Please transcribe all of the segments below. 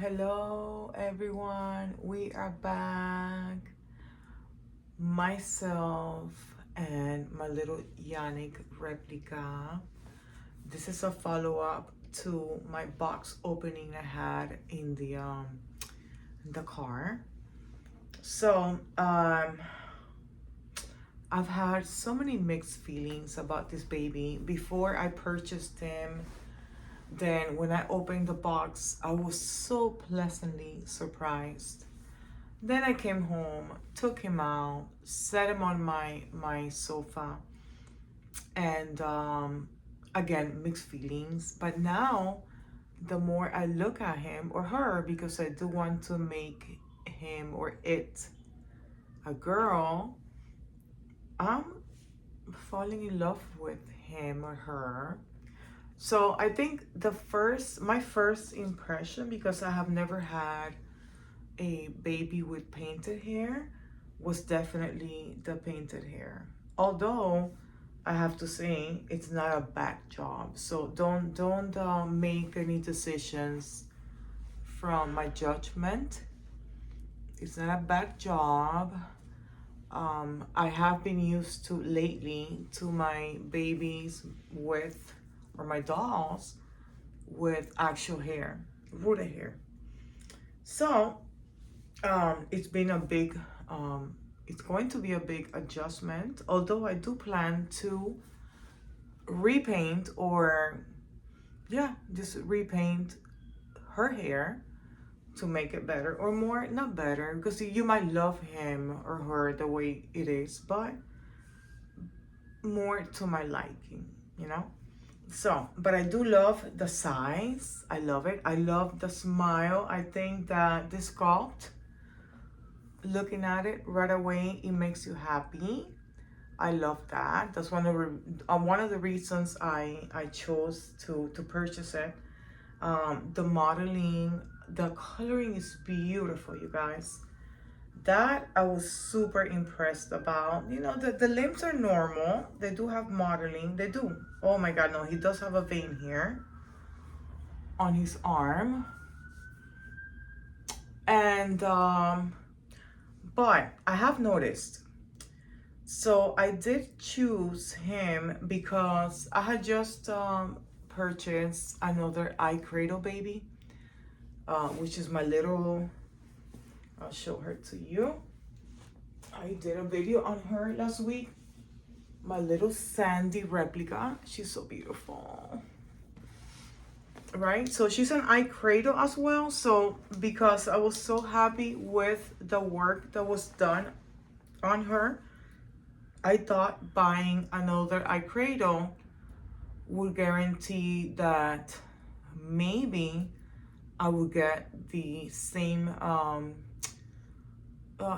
Hello, everyone. We are back. Myself and my little Yannik Replica. This is a follow-up to my box opening I had in the car. So, I've had so many mixed feelings about this baby. Before I purchased him, then when I opened the box, I was so pleasantly surprised. Then I came home, took him out, set him on my sofa, and again, mixed feelings. But now, the more I look at him or her, because I do want to make him or it a girl, I'm falling in love with him or her. So I think my first impression, because I have never had a baby with painted hair, was definitely the painted hair. Although I have to say it's not a bad job. So don't make any decisions from my judgment. It's not a bad job. I have been used to lately to my babies with, or my dolls with actual hair, rooted hair. So it's been a big, it's going to be a big adjustment, although I do plan to repaint or, yeah, just repaint her hair to make it better or more, not better, because you might love him or her the way it is, but more to my liking, you know? So, but I do love the size. I love it. I love the smile. I think that this sculpt, looking at it right away, it makes you happy. I love that. That's one of the reasons I chose to purchase it. The modeling, the coloring is beautiful, you guys. That I was super impressed about. You know, the limbs are normal. They do have modeling. They do. Oh my God, no, he does have a vein here on his arm. And but I have noticed. So I did choose him because I had just purchased another iCradle baby, which is my little, I'll show her to you. I did a video on her last week. My little Sandy Replica. She's so beautiful. Right? So she's an iCradle as well. So because I was so happy with the work that was done on her, I thought buying another iCradle would guarantee that maybe I would get the same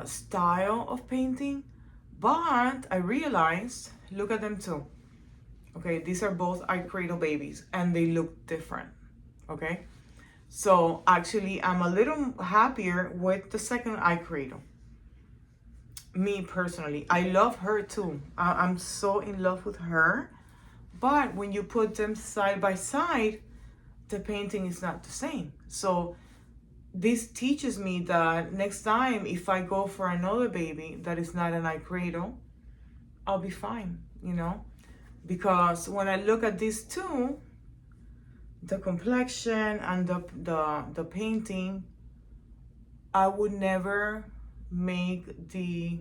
style of painting. But I realized, look at them too. Okay, these are both iCradle babies and they look different. Okay, so actually I'm a little happier with the second iCradle. Me personally, I love her too. I'm so in love with her. But when you put them side by side, the painting is not the same. So this teaches me that next time if I go for another baby that is not an iCradle, I'll be fine, you know? Because when I look at these two, the complexion and the painting, I would never make the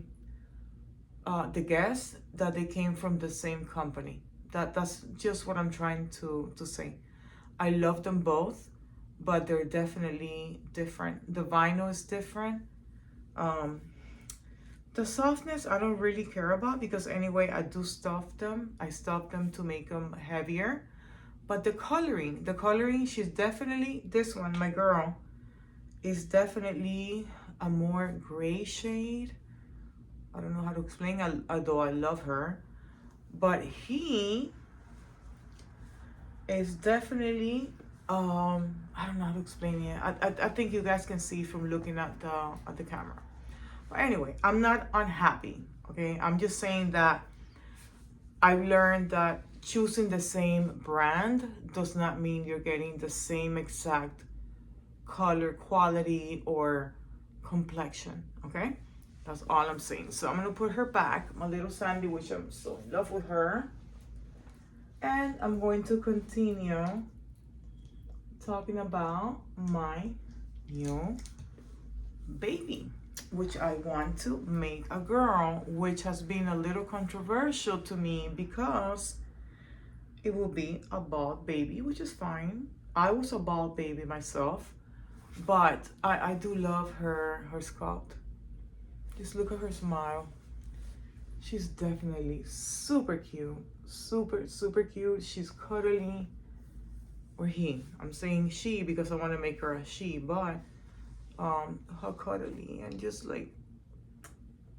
guess that they came from the same company. That's just what I'm trying to say. I love them both, but they're definitely different. The vinyl is different. The softness I don't really care about because anyway I do stuff them. I stuff them to make them heavier. But the coloring, she's definitely, this one, my girl, is definitely a more gray shade. I don't know how to explain, although I love her. But he is definitely, I don't know how to explain it. I think you guys can see from looking at the camera. But anyway, I'm not unhappy, okay? I'm just saying that I've learned that choosing the same brand does not mean you're getting the same exact color quality or complexion, okay? That's all I'm saying. So I'm gonna put her back, my little Sandy, which I'm so in love with her. And I'm going to continue talking about my new baby, which I want to make a girl, which has been a little controversial to me because it will be a bald baby, which is fine. I was a bald baby myself, but I do love her sculpt. Just look at her smile. She's definitely super cute, super cute. She's cuddly, or he. I'm saying she because I want to make her a she, but how cuddly and just like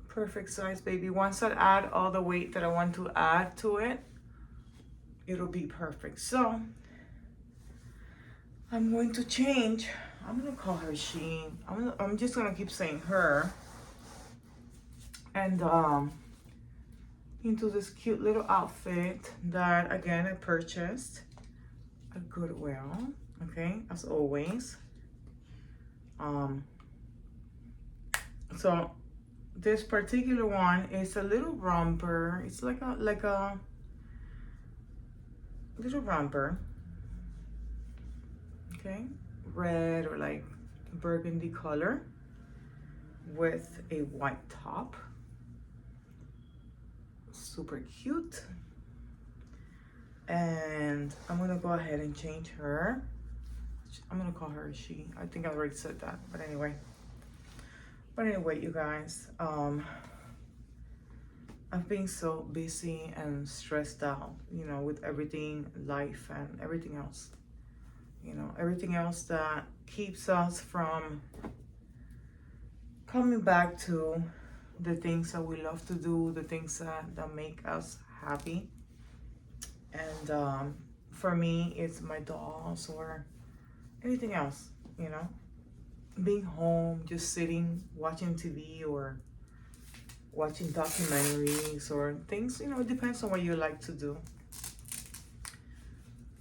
perfect size baby. Once I add all the weight that I want to add to it, it'll be perfect. So I'm going to change. I'm gonna call her she. I'm just gonna keep saying her. And into this cute little outfit that again I purchased at Goodwill. Okay, as always. So this particular one is a little romper. It's like a little romper. Okay, red or like burgundy color with a white top. Super cute. And I'm gonna go ahead and change her. I'm gonna call her she. I think I already said that, but anyway. You guys, I've been so busy and stressed out, you know, with everything, life and everything else. You know, everything else that keeps us from coming back to the things that we love to do, the things that make us happy. And for me, it's my dolls or anything else, you know. Being home, just sitting, watching TV or watching documentaries or things, you know, it depends on what you like to do.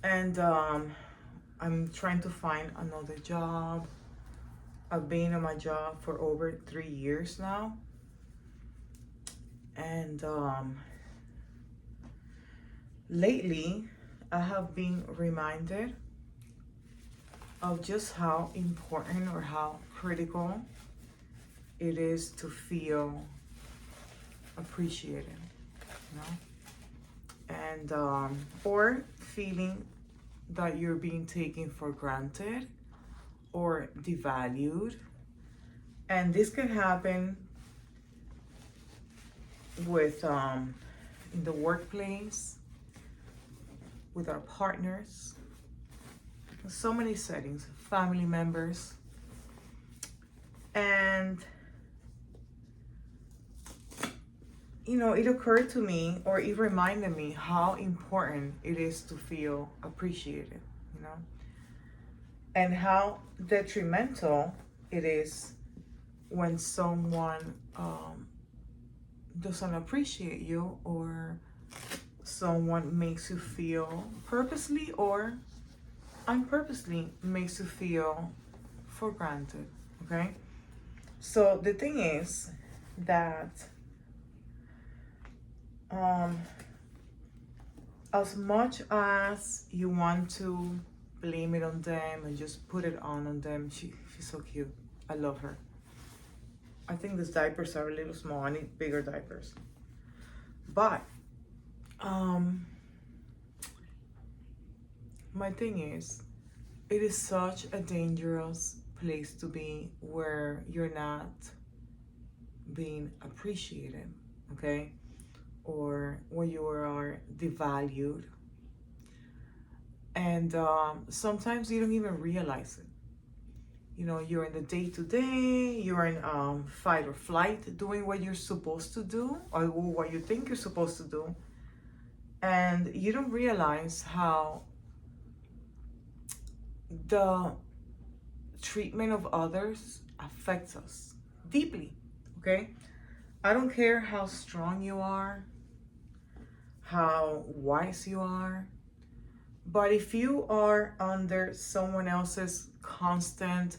And I'm trying to find another job. I've been on my job for over 3 years now. And lately, I have been reminded of just how important or how critical it is to feel appreciated, you know? And or feeling that you're being taken for granted or devalued. And this can happen with in the workplace, with our partners, so many settings, family members. And you know, it occurred to me, or it reminded me how important it is to feel appreciated, you know, and how detrimental it is when someone doesn't appreciate you, or someone makes you feel purposely or unpurposely makes you feel for granted. Okay, so the thing is that as much as you want to blame it on them and just put it on them, she's so cute. I love her. I think these diapers are a little small. I need bigger diapers. But my thing is, it is such a dangerous place to be where you're not being appreciated, okay? Or when you are devalued. And sometimes you don't even realize it. You know, you're in the day-to-day, you're in fight or flight, doing what you're supposed to do, or what you think you're supposed to do. And you don't realize how the treatment of others affects us deeply, okay? I don't care how strong you are, how wise you are, But if you are under someone else's constant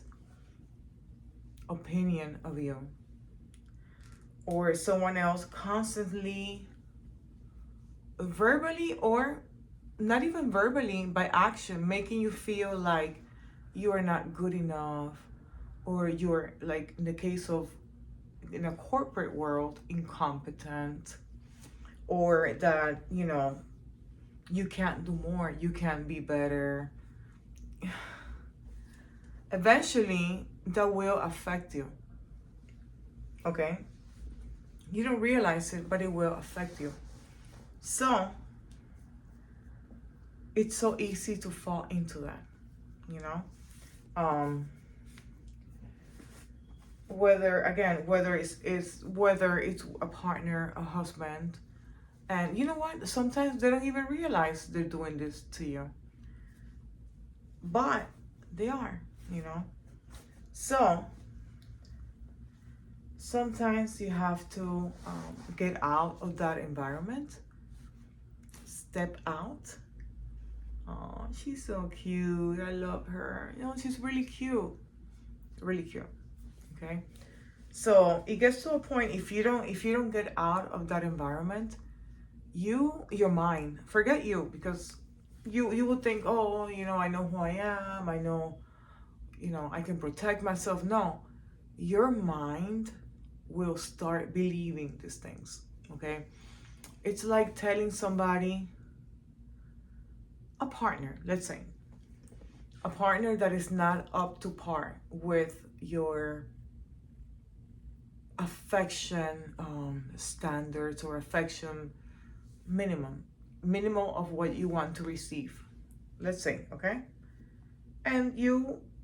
opinion of you, or someone else constantly verbally or not even verbally by action making you feel like you are not good enough, or you're, like in the case of in a corporate world, incompetent, or that you can't do more, you can be better, eventually that will affect you. Okay, you don't realize it, but it will affect you. So it's so easy to fall into that, you know um whether it's a partner, a husband. And you know what, sometimes they don't even realize they're doing this to you, but they are. So sometimes you have to get out of that environment, step out. Oh, she's so cute, I love her. She's really cute, really cute. Okay, so it gets to a point, if you don't get out of that environment, your mind, forget you, because you will think, oh, I know who I am, I know, I can protect myself. No, your mind will start believing these things. Okay, it's like telling somebody, a partner, let's say, a partner that is not up to par with your affection standards, or affection minimal of what you want to receive, let's say. Okay, and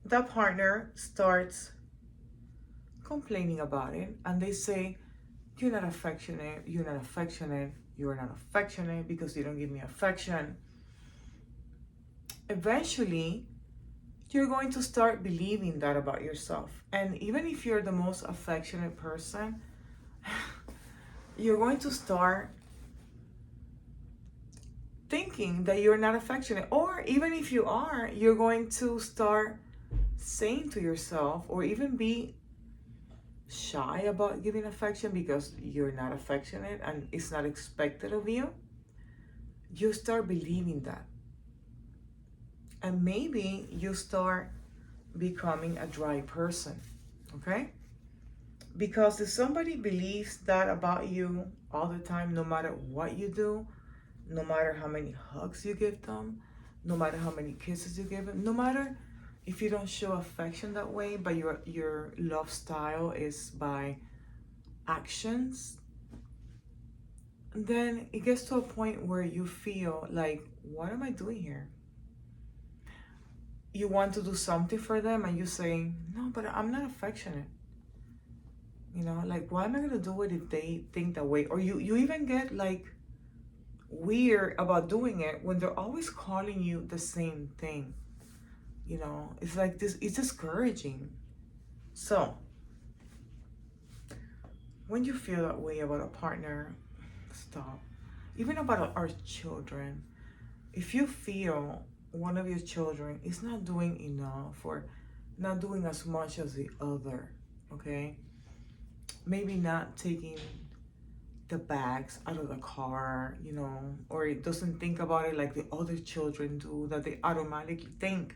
that partner starts complaining about it, and they say, you're not affectionate, because you don't give me affection. Eventually you're going to start believing that about yourself. And even if you're the most affectionate person, you're going to start thinking that you're not affectionate. Or even if you are, you're going to start saying to yourself, or even be shy about giving affection because you're not affectionate and it's not expected of you. You start believing that. And maybe you start becoming a dry person. Okay? Because if somebody believes that about you all the time, no matter what you do, no matter how many hugs you give them, no matter how many kisses you give them, no matter if you don't show affection that way, but your love style is by actions, then it gets to a point where you feel like, what am I doing here? You want to do something for them and you say, no, but I'm not affectionate. Like, why am I gonna do it if they think that way? Or you even get like weird about doing it when they're always calling you the same thing. It's like this, it's discouraging. So when you feel that way about a partner, stop. Even about our children, if you feel one of your children is not doing enough, or not doing as much as the other, okay, maybe not taking the bags out of the car, or it doesn't think about it like the other children do, that they automatically think,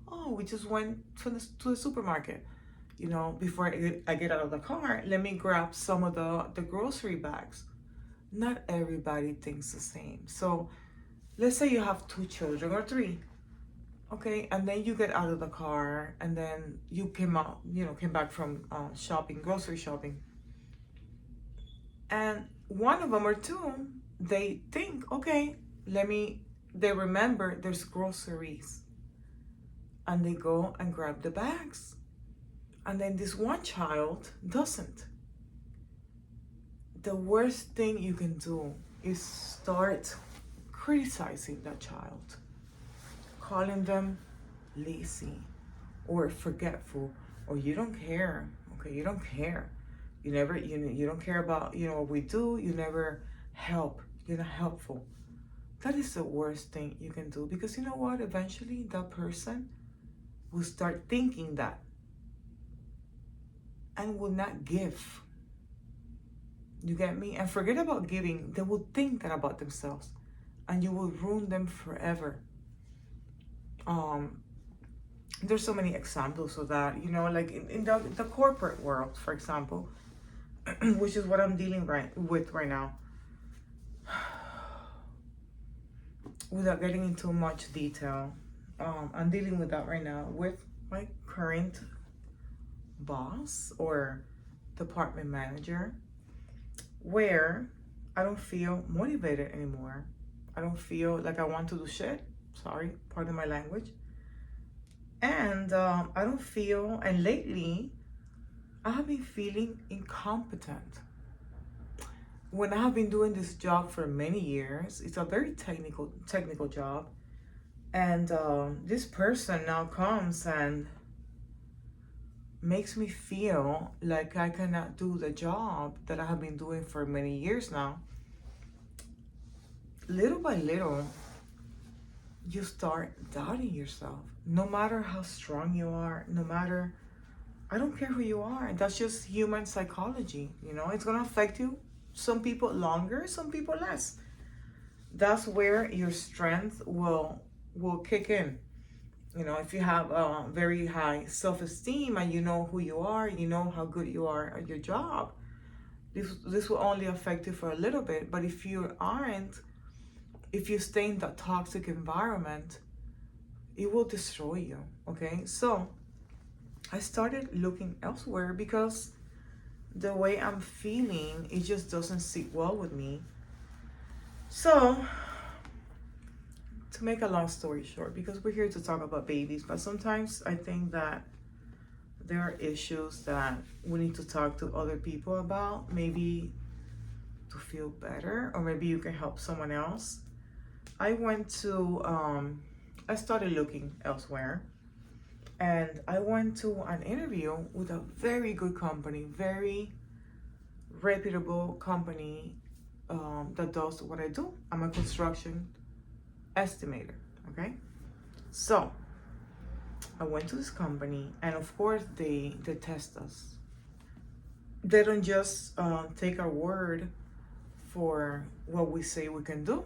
oh, we just went to the supermarket, before I get out of the car, let me grab some of the grocery bags. Not everybody thinks the same. So let's say you have 2 children or 3, okay, and then you get out of the car, and then you came back from grocery shopping, and one of them or 2, they think, okay, they remember there's groceries, and they go and grab the bags, and then this one child doesn't. The worst thing you can do is start criticizing that child, calling them lazy or forgetful, or you don't care. Okay, you don't care. You never, you don't care about what we do. You never help. You're not helpful. that is the worst thing you can do, because you know what? Eventually that person will start thinking that and will not give. You get me? And forget about giving. They will think that about themselves, and you will ruin them forever. There's so many examples of that, you know, like in the corporate world, for example, which is what I'm dealing with right now. Without getting into much detail, I'm dealing with that right now with my current boss or department manager, where I don't feel motivated anymore. I don't feel like I want to do shit. Sorry, pardon my language. And I don't feel, and lately, I have been feeling incompetent. When I have been doing this job for many years, it's a very technical job. And this person now comes and makes me feel like I cannot do the job that I have been doing for many years now. Little by little, you start doubting yourself. No matter how strong you are, no matter, I don't care who you are. That's just human psychology. You know, it's gonna affect you. Some people longer, some people less. That's where your strength will kick in. You know, if you have a very high self-esteem and you know who you are, you know how good you are at your job, this will only affect you for a little bit. But if you aren't, if you stay in that toxic environment, it will destroy you, okay? So I started looking elsewhere because the way I'm feeling, it just doesn't sit well with me. So, to make a long story short, because we're here to talk about babies, but sometimes I think that there are issues that we need to talk to other people about, maybe to feel better, or maybe you can help someone else. I started looking elsewhere, and I went to an interview with a very good company, very reputable company that does what I do. I'm a construction estimator, okay? So I went to this company, and of course they test us. They don't just take our word for what we say we can do.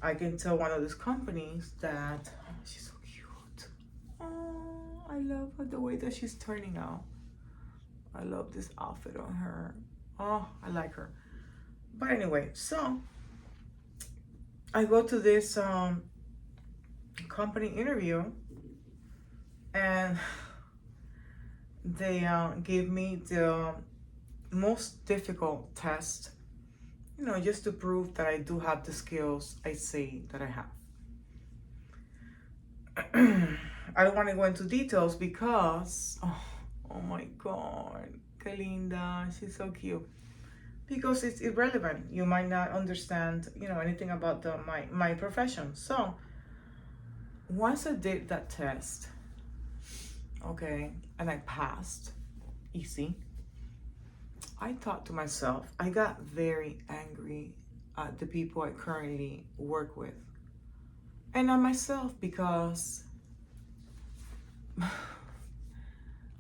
I can tell one of these companies that she's so cute. Oh, I love her, the way that she's turning out. I love this outfit on her. Oh, I like her. But anyway, so I go to this company interview, and they gave me the most difficult test, you know, just to prove that I do have the skills I say that I have. I don't want to go into details because, oh my God, que linda, she's so cute. Because it's irrelevant. You might not understand, you know, anything about my profession. So once I did that test, okay, and I passed, easy, I thought to myself, I got very angry at the people I currently work with and at myself, because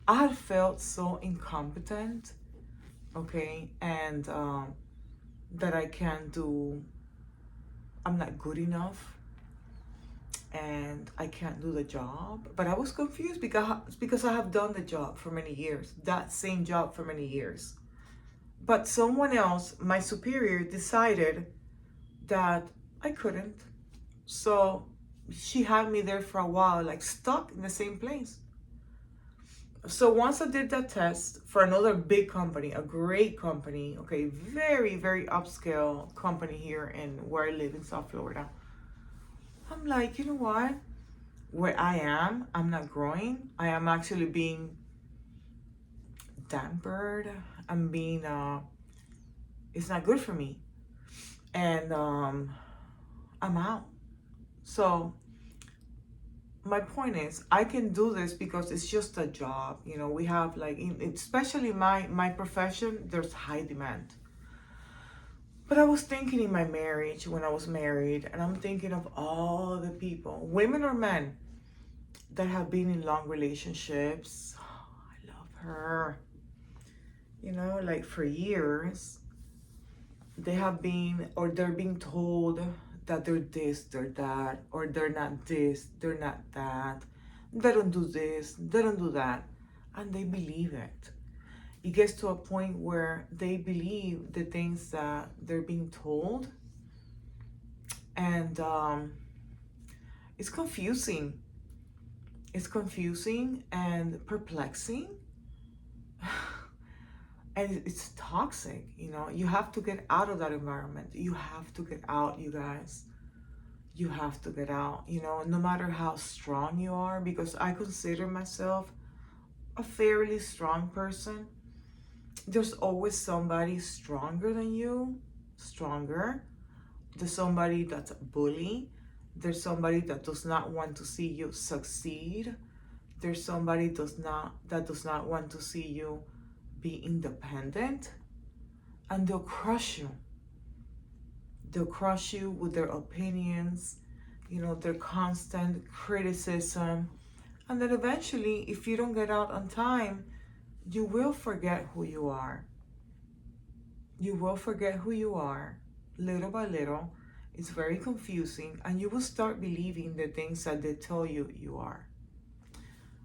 I had felt so incompetent, okay, and that I'm not good enough, and I can't do the job. But I was confused because I have done the job for many years, that same job for many years. But someone else, my superior, decided that I couldn't. So she had me there for a while, like stuck in the same place. So once I did that test for another big company, a great company, okay, very, very upscale company here in where I live in South Florida, I'm like, you know what? Where I am, I'm not growing. I am actually being dampered. I'm being, it's not good for me. And I'm out. So my point is, I can do this because it's just a job. You know, we have like, especially my profession, there's high demand. But I was thinking in my marriage, when I was married, and I'm thinking of all the people, women or men, that have been in long relationships. Oh, I love her. You know, like for years, they have been, or they're being told that they're this, they're that, or they're not this, they're not that. They don't do this, they don't do that. And they believe it. It gets to a point where they believe the things that they're being told. And it's confusing. It's confusing and perplexing. And it's toxic, you know. You have to get out of that environment. You have to get out, you guys. You have to get out, you know, no matter how strong you are, because I consider myself a fairly strong person. There's always somebody stronger than you, stronger. There's somebody that's a bully. There's somebody that does not want to see you succeed. There's somebody that does not want to see you be independent, and they'll crush you. They'll crush you with their opinions, you know, their constant criticism. And then eventually, if you don't get out on time, you will forget who you are. You will forget who you are, little by little. It's very confusing, and you will start believing the things that they tell you you are.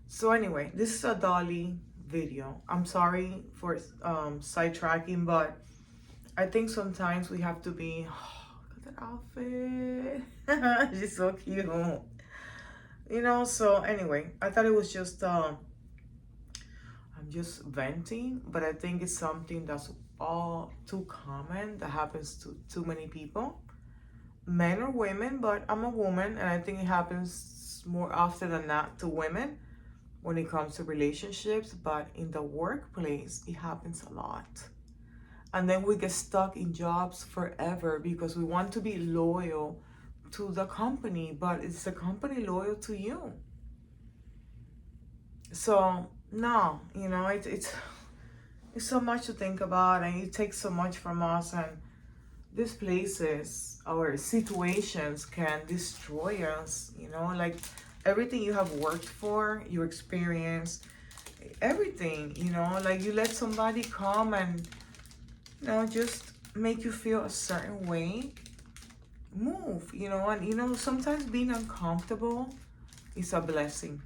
So anyway, this is a Dolly video. I'm sorry for sidetracking, but I think sometimes we have to be, oh, look at that outfit. She's so cute. You know, so anyway, I thought it was just, I'm just venting, but I think it's something that's all too common that happens to too many people, men or women, but I'm a woman, and I think it happens more often than not to women when it comes to relationships, but in the workplace, it happens a lot. And then we get stuck in jobs forever because we want to be loyal to the company, but is the company loyal to you? So no, you know, it's so much to think about, and it takes so much from us, and these places, our situations can destroy us, you know, like everything you have worked for, your experience, everything, you know, like you let somebody come and, you know, just make you feel a certain way, move, you know. And you know, sometimes being uncomfortable is a blessing,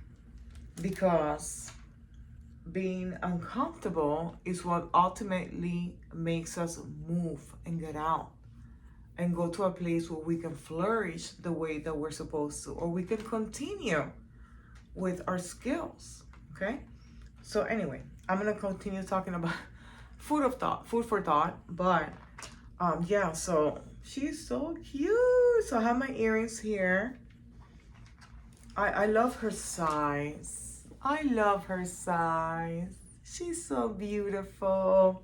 because being uncomfortable is what ultimately makes us move and get out and go to a place where we can flourish the way that we're supposed to, or we can continue with our skills. Okay, so anyway, I'm gonna continue talking about food for thought. But yeah, so she's so cute. So I have my earrings here. I love her size. I love her size. She's so beautiful.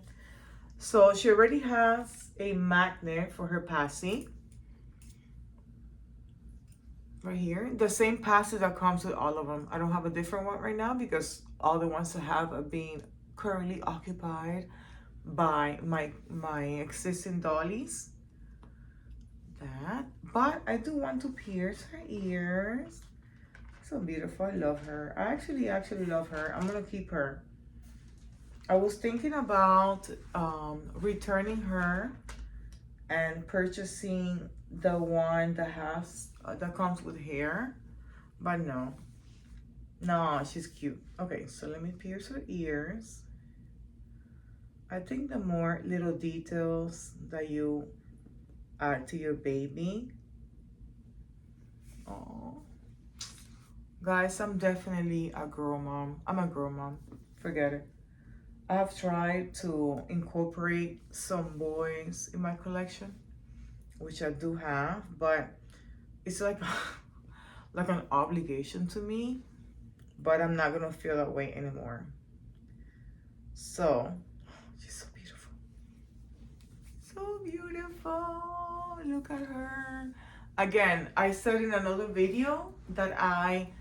So she already has a magnet for her passy right here. The same passy that comes with all of them. I don't have a different one right now because all the ones I have are being currently occupied by my existing dollies. That, but I do want to pierce her ears. So beautiful. I love her. I actually love her. I'm gonna keep her. I was thinking about returning her and purchasing the one that has that comes with hair, but no, she's cute. Okay, so let me pierce her ears. I think the more little details that you add to your baby. Oh, guys, I'm definitely a girl mom. I'm a girl mom. Forget it. I have tried to incorporate some boys in my collection, which I do have, but it's like like an obligation to me, but I'm not gonna feel that way anymore. So she's so beautiful. So beautiful. Look at her. Again, I said in another video that I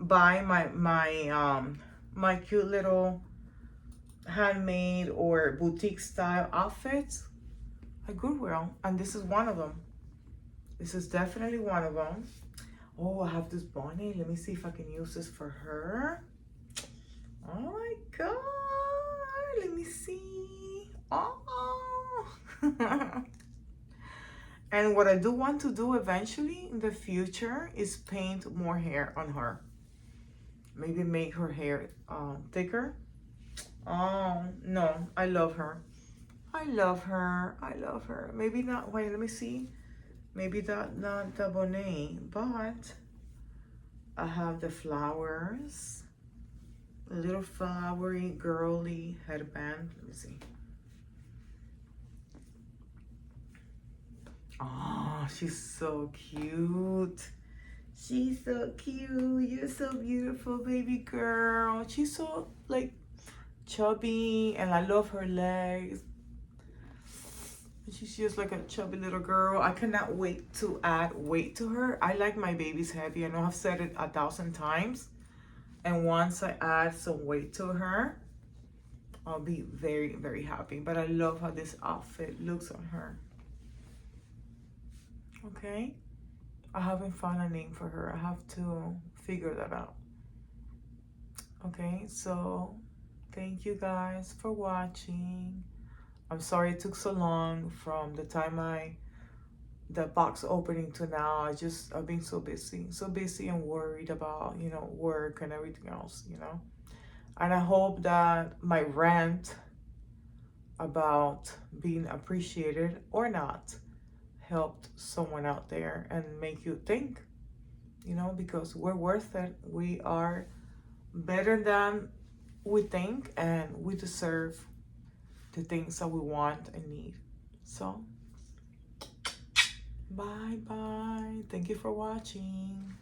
buy my cute little handmade or boutique style outfits at Goodwill, and this is one of them. This is definitely one of them. Oh, I have this bunny. Let me see if I can use this for her. Oh my god. Let me see. Oh. And what I do want to do eventually in the future is paint more hair on her. Maybe make her hair thicker. Oh, no. I love her. I love her. I love her. Maybe not. Wait, let me see. Maybe that not the bonnet, but I have the flowers. A little flowery, girly headband. Let me see. Oh, she's so cute. She's so cute. You're so beautiful, baby girl. She's so like chubby, and I love her legs. She's just like a chubby little girl. I cannot wait to add weight to her. I like my babies heavy. I know I've said it 1,000 times. And once I add some weight to her, I'll be very, very happy. But I love how this outfit looks on her. Okay? I haven't found a name for her. I have to figure that out. Okay, so thank you guys for watching. I'm sorry it took so long from the time the box opening to now. I've been so busy and worried about, work and everything else, And I hope that my rant about being appreciated or not helped someone out there and make you think, because we're worth it. We are better than we think, and we deserve the things that we want and need. So, bye. Thank you for watching.